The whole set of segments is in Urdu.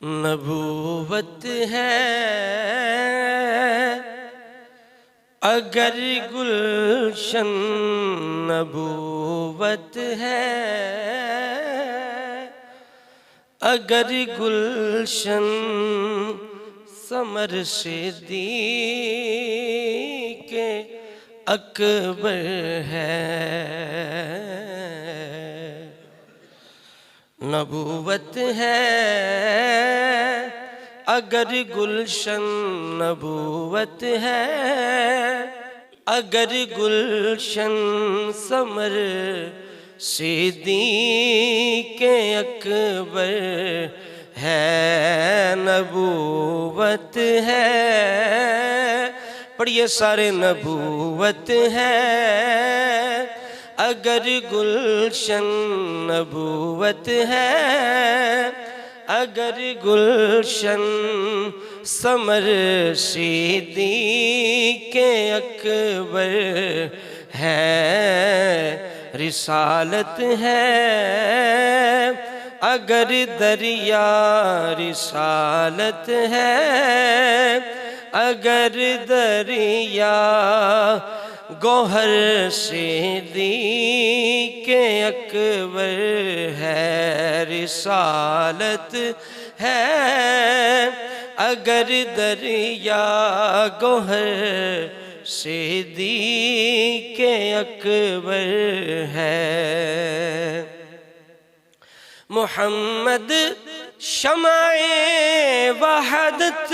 نبوت ہے اگر گلشن، نبوت ہے اگر گلشن، ثمر صدیق اکبر ہے۔ نبوت ہے اگر گلشن، نبوت ہے اگر گلشن، ثمر صدیق اکبر ہے۔ نبوت ہے، پڑھیے سارے، نبوت ہے اگر گلشن، نبوت ہے اگر گلشن، ثمر صدیق اکبر ہے۔ رسالت ہے اگر دریا، رسالت ہے اگر دریا، گوہر صدیق اکبر ہے۔ رسالت ہے اگر دریا، گوہر صدیق اکبر ہے۔ محمد شمع وحدت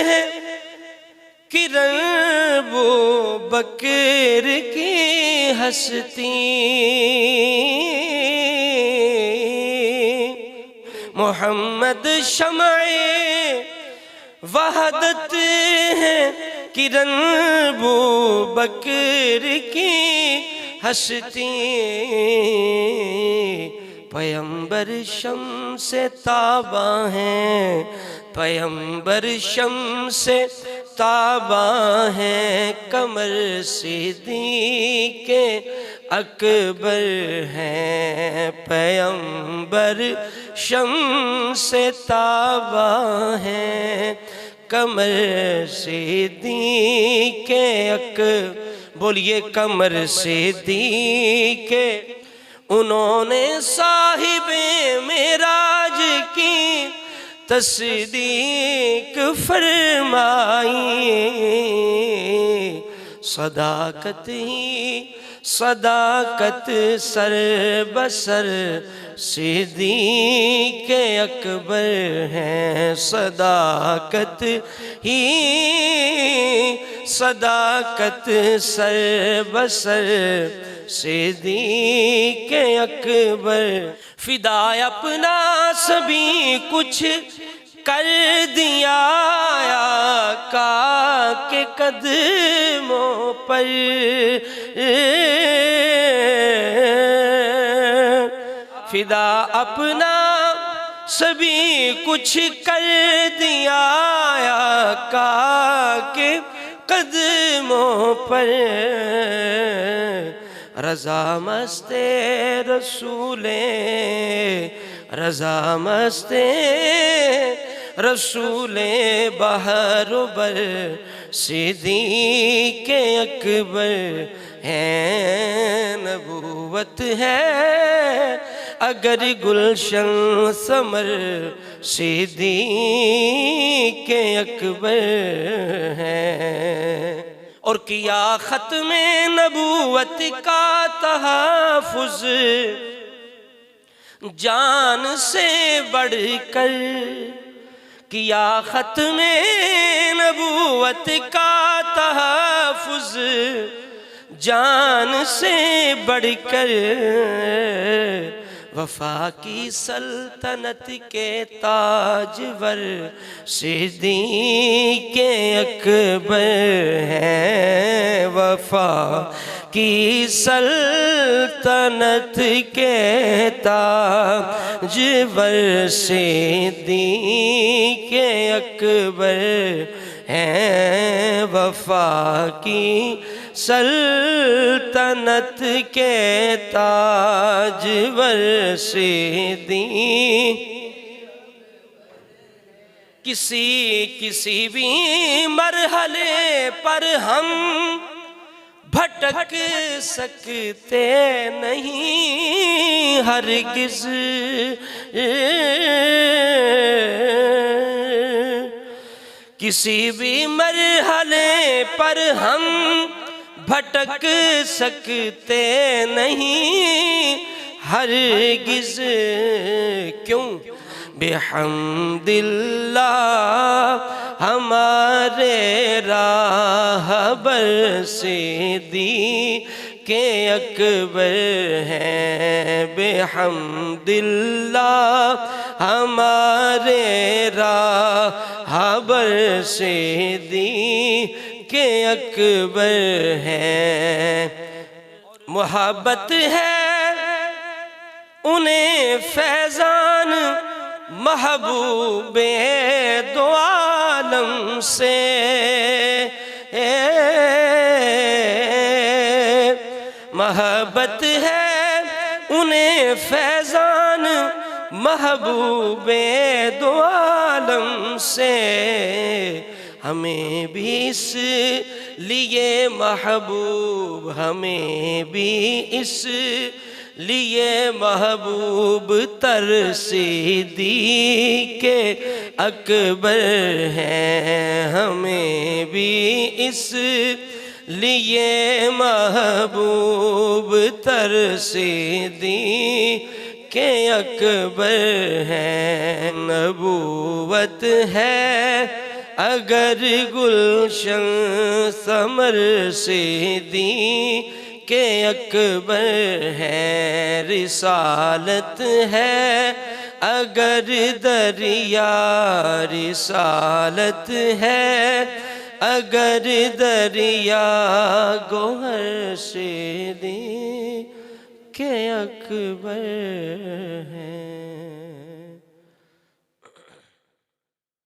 ہے، کرن بو بکر کی ہستی۔ محمد شمع وحدت ہے، کرن بو بکر کی ہستی۔ پیمبر شمس تاباں ہیں، پیمبر شمس تاباں ہیں، قمر صدیق اکبر ہیں۔ پیمبر شمس تاباں ہیں، قمر صدیق اکبر، بولیے قمر صدیق۔ انہوں نے صاحب معراج کی تصدیق فرمائی۔ صداقت ہی صداقت، سر بسر صدیق اکبر ہیں۔ صداقت ہی صداقت، سر بسر صدیق اکبر۔ فدا اپنا سبھی کچھ کر دیا آقا کے قدموں پر۔ فدا اپنا سبھی کچھ کر دیا آقا کے قدموں پر۔ رضا مست رسول، رضا مست رسول بحر و بر صدیق اکبر ہیں۔ نبوت ہے اگر گلشن، ثمر صدیق اکبر ہیں۔ اور کیا ختم نبوت کا تحفظ جان سے بڑھ کر، کیا ختم نبوت کا تحفظ جان سے بڑھ کر۔ وفا کی سلطنت کے تاجور صدیق اکبر ہیں۔ وفا کی سلطنت کے تاجور صدیق اکبر ہیں۔ وفا کی سلطنت کے تاجور صدیق کسی بھی مرحلے پر ہم بھٹک سکتے نہیں ہرگز، کسی بھی مرحلے پر ہم بھٹک سکتے نہیں ہرگز، کیوں؟ بحمد اللہ ہمارے راہبر صدیق اکبر ہیں، بحمد اللہ ہمارے راہبر صدیق اکبر ہیں۔ محبت ہے انہیں فیضان محبوب دو عالم سے، محبت ہے انہیں فیضان محبوب دو عالم سے، ہمیں بھی اس لیے محبوب، ہمیں بھی اس لیے محبوب تر صدیق اکبر ہیں، ہمیں بھی اس لیے محبوب تر صدیق اکبر ہیں۔ نبوت ہے اگر گلشن ثمر صدیق اکبر ہے، رسالت ہے اگر دریا، رسالت ہے اگر دریا، گوہر صدیق اکبر